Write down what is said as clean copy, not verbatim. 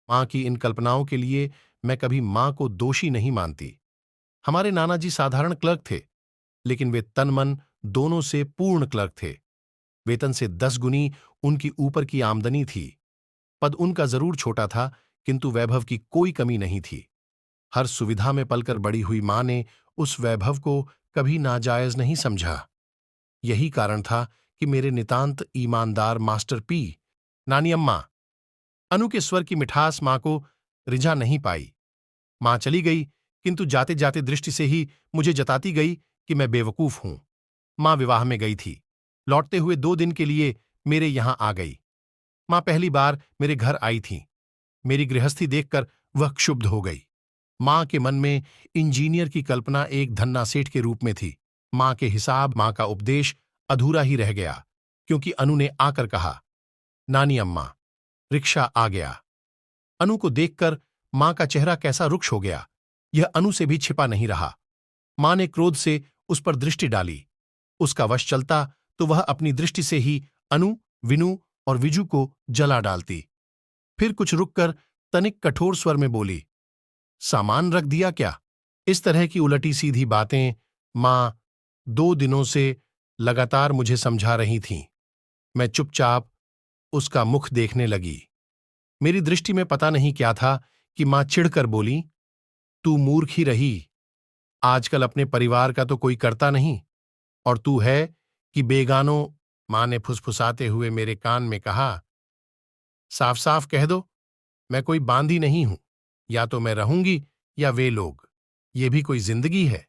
मां की इन कल्पनाओं के लिए मैं कभी मां को दोषी नहीं मानती। हमारे नाना जी साधारण क्लर्क थे, लेकिन वे तन मन दोनों से पूर्ण क्लर्क थे। वेतन से 10 गुनी उनकी ऊपर की आमदनी थी। पद उनका जरूर छोटा था, किंतु वैभव की कोई कमी नहीं थी। हर सुविधा में पलकर बड़ी हुई मां ने उस वैभव को कभी नाजायज नहीं समझा। यही कारण था कि मेरे नितांत ईमानदार मास्टर पी, नानी अम्मा, अनु के स्वर की मिठास मां को रिझा नहीं पाई। मां चली गई, किंतु जाते जाते दृष्टि से ही मुझे जताती गई कि मैं बेवकूफ हूं। मां विवाह में गई थी। लौटते हुए 2 दिन के लिए मेरे यहां आ गई। मां पहली बार मेरे घर आई थीं। मेरी गृहस्थी देखकर वह क्षुब्ध हो गई। मां के मन में इंजीनियर की कल्पना एक धन्ना सेठ के रूप में थी। मां के हिसाब, मां का उपदेश अधूरा ही रह गया, क्योंकि अनु ने आकर कहा, नानी अम्मा, रिक्शा आ गया। अनु को देखकर मां का चेहरा कैसा रुक्ष हो गया, यह अनु से भी छिपा नहीं रहा। मां ने क्रोध से उस पर दृष्टि डाली। उसका वश चलता तो वह अपनी दृष्टि से ही अनु, विनु और विजू को जला डालती। फिर कुछ रुककर तनिक कठोर स्वर में बोली, सामान रख दिया क्या? इस तरह की उलटी सीधी बातें मां 2 दिनों से लगातार मुझे समझा रही थीं। मैं चुपचाप उसका मुख देखने लगी। मेरी दृष्टि में पता नहीं क्या था कि मां चिढ़कर बोली, तू मूर्ख ही रही। आजकल अपने परिवार का तो कोई करता नहीं, और तू है कि बेगानों। मां ने फुसफुसाते हुए मेरे कान में कहा, साफ साफ कह दो, मैं कोई बांदी नहीं हूं। या तो मैं रहूंगी या वे लोग। ये भी कोई जिंदगी है?